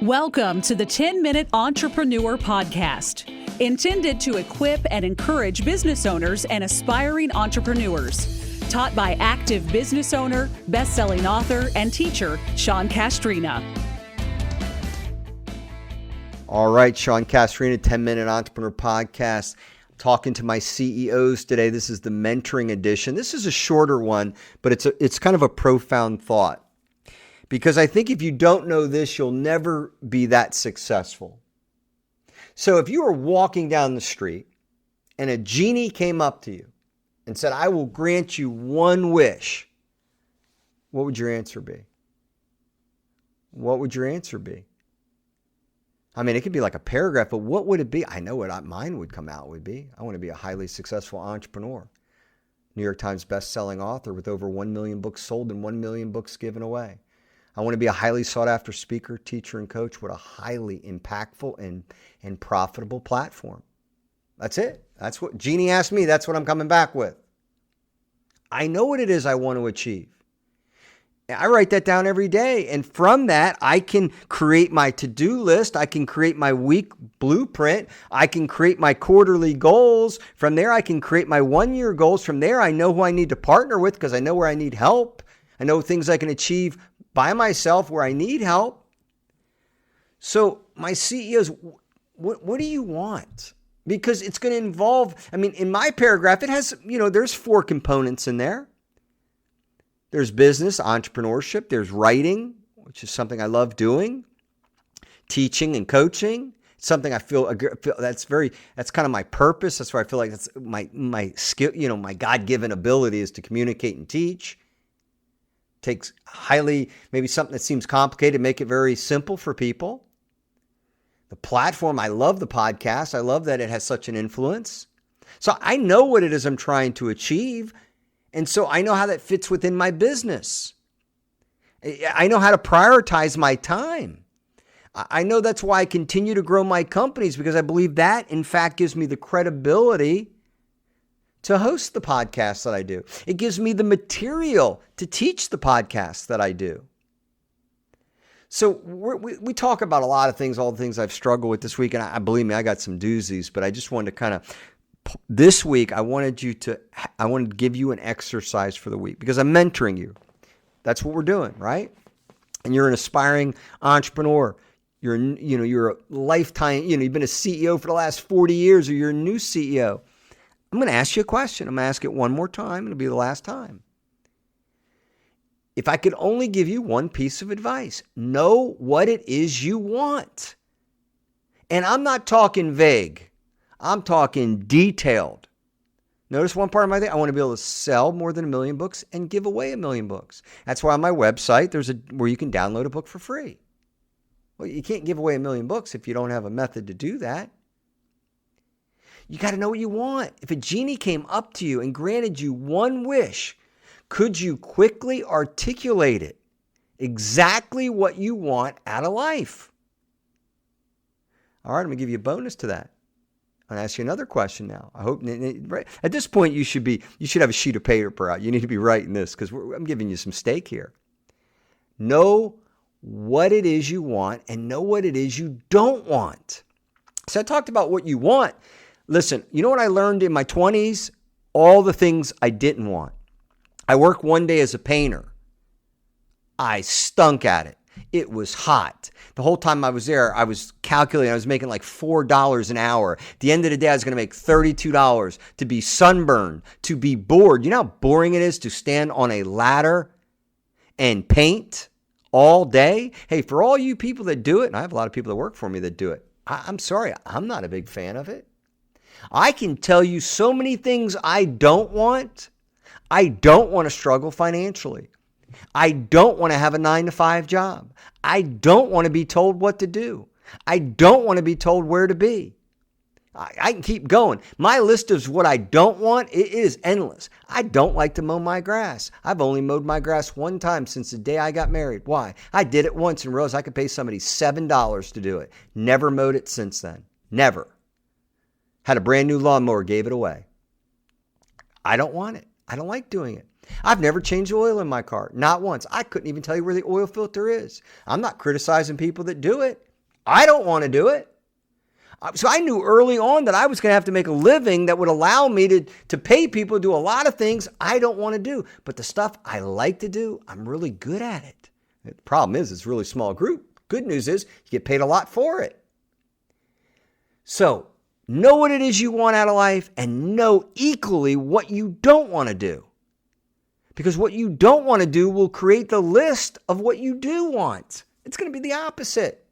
Welcome to the 10-Minute Entrepreneur Podcast, intended to equip and encourage business owners and aspiring entrepreneurs. Taught by active business owner, best-selling author, and teacher, Sean Castrina. All right, Sean Castrina, 10-Minute Entrepreneur Podcast. Talking to my CEOs today. This is the mentoring edition. This is a shorter one, but it's kind of a profound thought. Because I think if you don't know this, you'll never be that successful. So if you were walking down the street and a genie came up to you and said, I will grant you one wish, what would your answer be? What would your answer be? I mean, it could be like a paragraph, but what would it be? I know what mine would come out would be. I want to be a highly successful entrepreneur. New York Times best-selling author with over 1 million books sold and 1 million books given away. I want to be a highly sought-after speaker, teacher, and coach with a highly impactful and profitable platform. That's it. That's what Jeannie asked me. That's what I'm coming back with. I know what it is I want to achieve. I write that down every day. And from that, I can create my to-do list. I can create my week blueprint. I can create my quarterly goals. From there, I can create my one-year goals. From there, I know who I need to partner with because I know where I need help. I know things I can achieve by myself where I need help. So my CEOs, what do you want? Because it's going to involve, in my paragraph, it has, there's 4 components in there. There's business, entrepreneurship, there's writing, which is something I love doing, teaching and coaching. It's something I feel that's kind of my purpose. That's where I feel like that's my skill, my God-given ability is to communicate and teach. Takes maybe something that seems complicated, make it very simple for people. The platform, I love the podcast. I love that it has such an influence. So I know what it is I'm trying to achieve. And so I know how that fits within my business. I know how to prioritize my time. I know that's why I continue to grow my companies, because I believe that, in fact, gives me the credibility to host the podcast that I do. It gives me the material to teach the podcast that I do. So we talk about a lot of things, all the things I've struggled with this week. And believe me, I got some doozies, but I just wanted to kind of, this week, I wanted to give you an exercise for the week because I'm mentoring you. That's what we're doing, right? And you're an aspiring entrepreneur. You're a lifetime, you've been a CEO for the last 40 years, or you're a new CEO. I'm going to ask you a question. I'm going to ask it one more time. It'll be the last time. If I could only give you one piece of advice, know what it is you want. And I'm not talking vague. I'm talking detailed. Notice one part of my thing. I want to be able to sell more than 1 million books and give away 1 million books. That's why on my website, there's where you can download a book for free. Well, you can't give away 1 million books if you don't have a method to do that. You got to know what you want. If a genie came up to you and granted you one wish, could you quickly articulate it? Exactly what you want out of life. All right, I'm going to give you a bonus to that. I'm going to ask you another question now. I hope at this point you should have a sheet of paper out. You need to be writing this because I'm giving you some stake here. Know what it is you want and know what it is you don't want. So I talked about what you want. Listen, you know what I learned in my 20s? All the things I didn't want. I worked one day as a painter. I stunk at it. It was hot. The whole time I was there, I was calculating. I was making like $4 an hour. At the end of the day, I was going to make $32 to be sunburned, to be bored. You know how boring it is to stand on a ladder and paint all day? Hey, for all you people that do it, and I have a lot of people that work for me that do it, I'm sorry, I'm not a big fan of it. I can tell you so many things I don't want. I don't want to struggle financially. I don't want to have a 9-to-5 job. I don't want to be told what to do. I don't want to be told where to be. I can keep going. My list of what I don't want, it is endless. I don't like to mow my grass. I've only mowed my grass one time since the day I got married. Why? I did it once and realized I could pay somebody $7 to do it. Never mowed it since then. Never. Had a brand new lawnmower, gave it away. I don't want it. I don't like doing it. I've never changed the oil in my car. Not once. I couldn't even tell you where the oil filter is. I'm not criticizing people that do it. I don't want to do it. So I knew early on that I was going to have to make a living that would allow me to pay people to do a lot of things I don't want to do. But the stuff I like to do, I'm really good at it. The problem is it's a really small group. Good news is you get paid a lot for it. So know what it is you want out of life and know equally what you don't want to do. Because what you don't want to do will create the list of what you do want. It's going to be the opposite.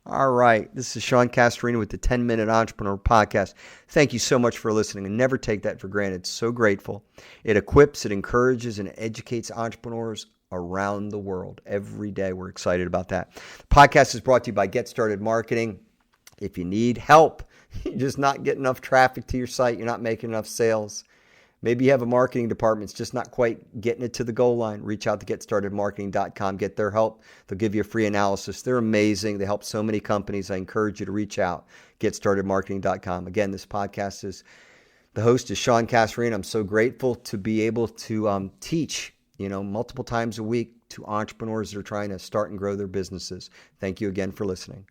All right. This is Sean Castorina with the 10-Minute Entrepreneur Podcast. Thank you so much for listening, and never take that for granted. So grateful. It equips, it encourages, and educates entrepreneurs around the world every day. We're excited about that. The podcast is brought to you by Get Started Marketing. If you need help, you just not get enough traffic to your site, you're not making enough sales. Maybe you have a marketing department, it's just not quite getting it to the goal line. Reach out to getstartedmarketing.com. Get their help. They'll give you a free analysis. They're amazing. They help so many companies. I encourage you to reach out. Getstartedmarketing.com. Again, this podcast is, the host is Sean Castorina. I'm so grateful to be able to teach, multiple times a week to entrepreneurs that are trying to start and grow their businesses. Thank you again for listening.